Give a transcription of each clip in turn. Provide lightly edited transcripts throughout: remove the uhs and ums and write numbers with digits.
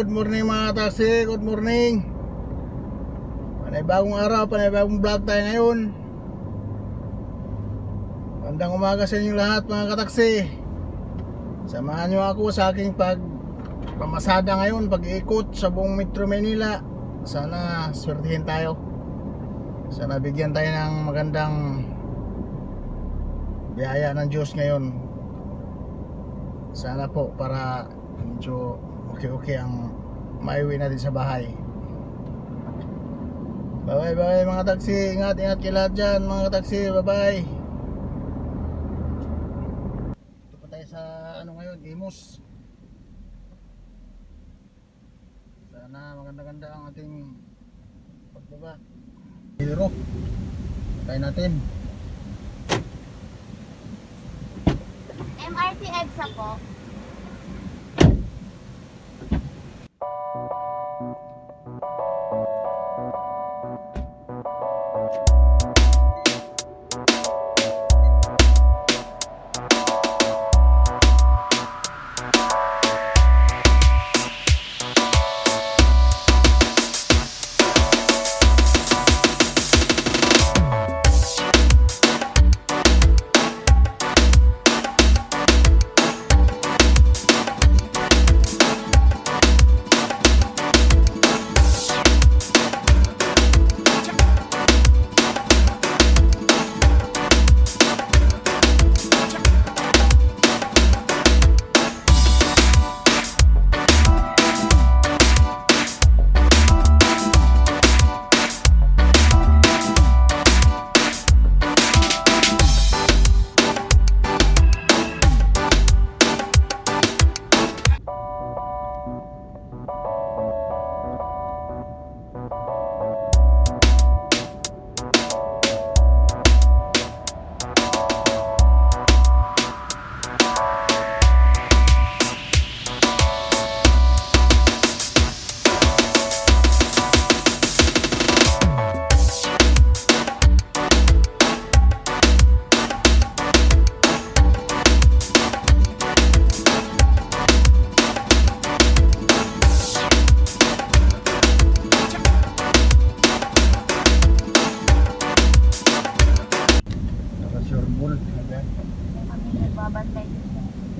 Good morning mga taxi, good morning. Panibagong araw, panibagong vlog tayo ngayon. Magandang umaga sa inyo lahat mga kataksi. Samahan nyo ako sa aking pagpamasada ngayon, pag-iikot sa buong Metro Manila. Sana swertihin tayo. Sana bigyan tayo ng magandang biyaya ng Diyos ngayon. Sana po para medyo okay ang maiuwi natin sa bahay. Bye bye mga taxi. Ingat kayo lahat dyan mga taxi. Bye bye. Ito pa tayo sa ano ngayon, Imus. Sana maganda-ganda ang ating pagbaba. Hero tayo natin. MRT EDSA po.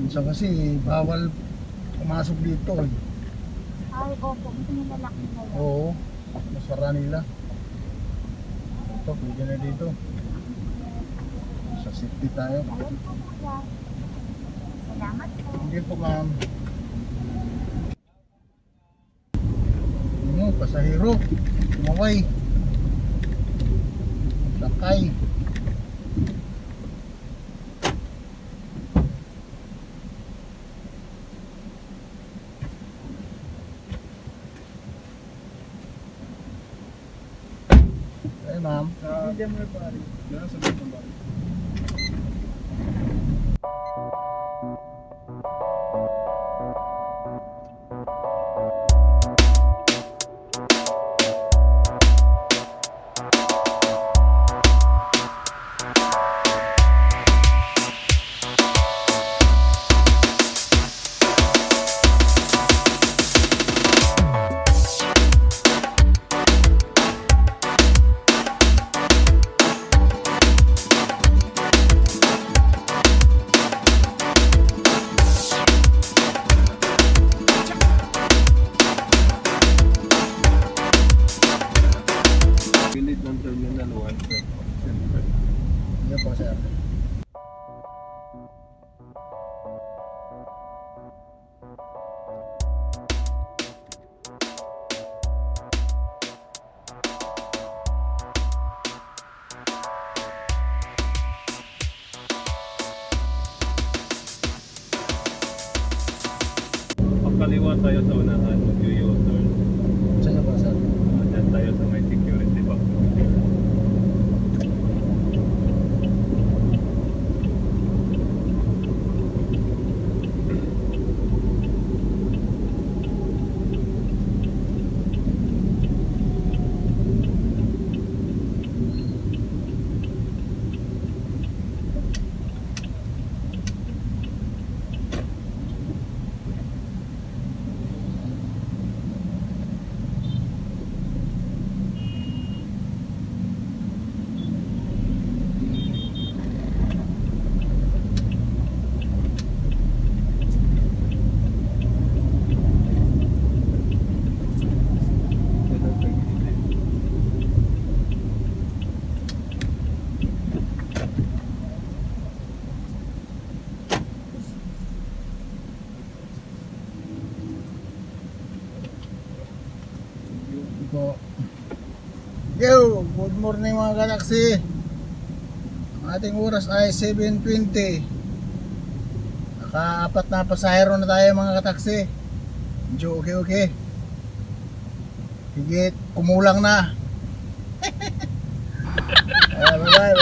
Minsan kasi bawal pumasok dito eh. Ay, opo. Gusto nila lock nila yan. Oo, masara nila. Ito, pwede na dito. Sa safety tayo. Ayun po kuya. Salamat po. Hindi po ma'am. Pasahero, kumaway. Sakay. Ay ma'am. Hindi mo pare. Meron sa mga pare. Gilid ng Terminal 1, sir. Hindi po sir. Pagkaliwa tayo sa unahan, mag-u-turn. Saan po sir? Diyan tayo sa may security box. Yo, good morning mga kataksi. Ang ating oras ay 7:20. Naka-4 na pasahero na tayo mga kataksi. Medyo okay. Higit, kumulang na.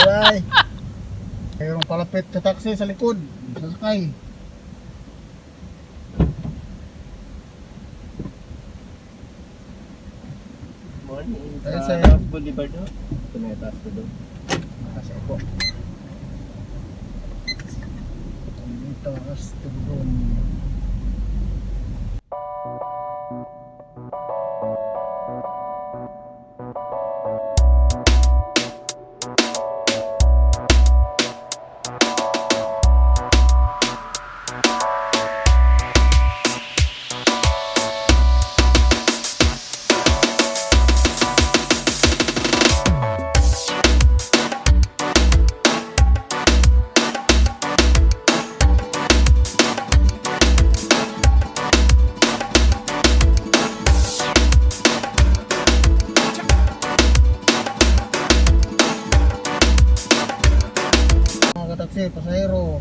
Bye. Mayroong palapit na taxi sa likod. Sasakay. Morning. Tayo Sa sa- Taas Boulevard ho. Ito na yung taas ko doon. Kasi po. Dito as tugong. Mga kataksi, pasahero.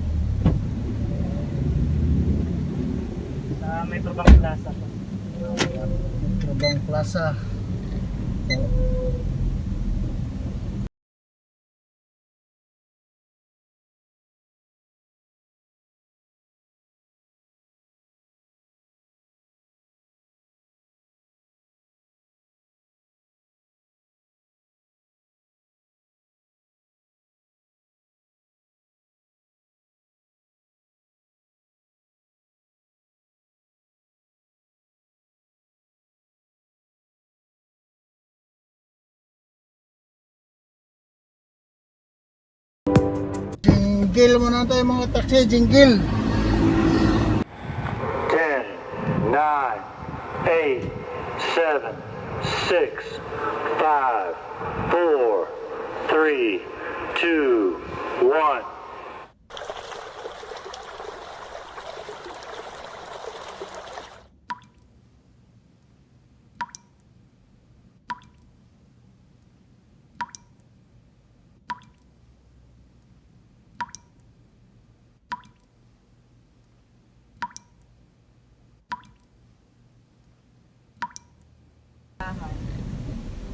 Sa Metro Bank Plaza po. Trabang Plaza. Jingle muna tayo mga taxi, jingle. 10, 9, 8, 7, 6, 5, 4, 3, 2, 1.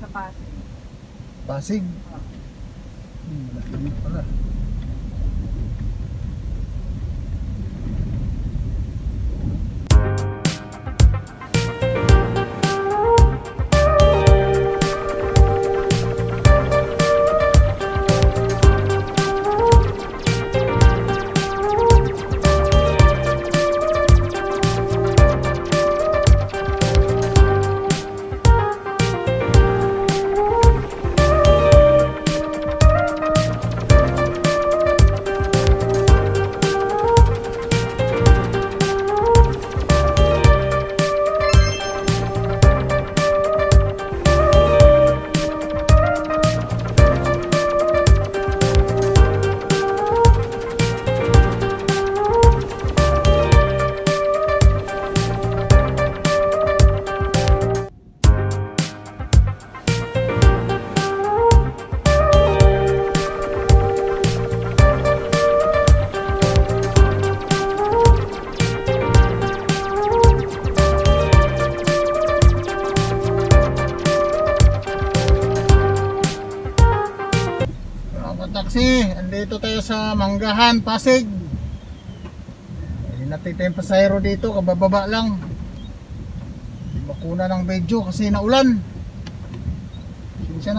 Sa Pasig. Pasig. Laki pala. Taxi, andito tayo sa Manggahan, Pasig. Hindi natin tayong pasahero dito, kabababa lang. Hindi makuna ng video kasi naulan. Pasensya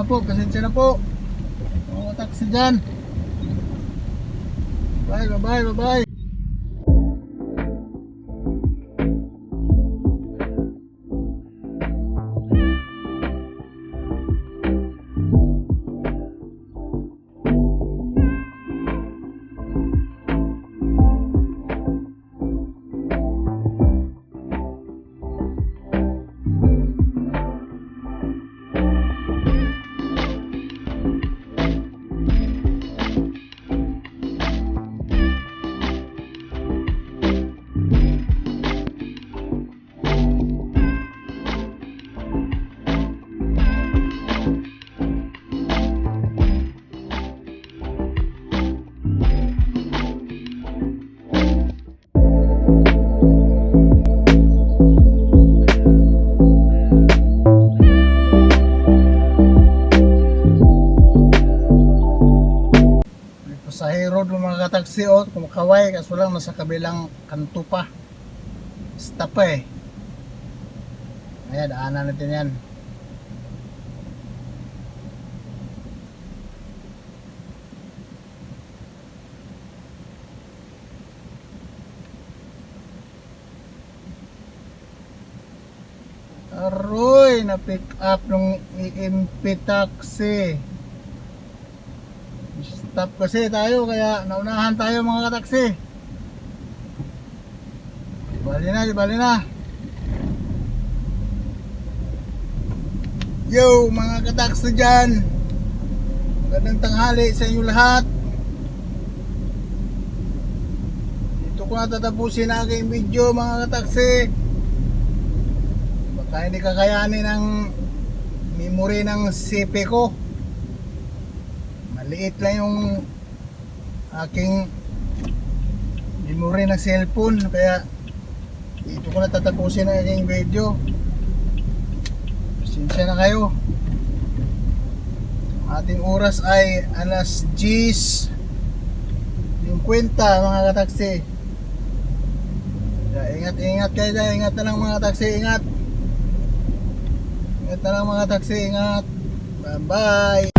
na po. Mga taxi dyan. Bye. mga kataksi o kumakaway kaso lang nasa kabilang kanto pa. Stop pa eh. Ayan, daanan natin yan. Aroy, na-pick up ng EMP taxi. Stop kasi tayo kaya naunahan tayo mga kataksi. Bali na. Yo mga kataksi dyan. Magandang tanghali sa inyo lahat. Dito ko na tatapusin ang aking video mga kataksi. Baka hindi kakayanin ang memory ng CP ko. Maliit lang yung aking memory ng cellphone kaya dito ko na tatapusin ang aking video. Pasensya na kayo. Ating oras ay alas 10:50 mga kataksi. Kaya ingat kayo dyan. Ingat na lang mga taksi. Ingat na lang mga taksi. Ingat. Bye bye.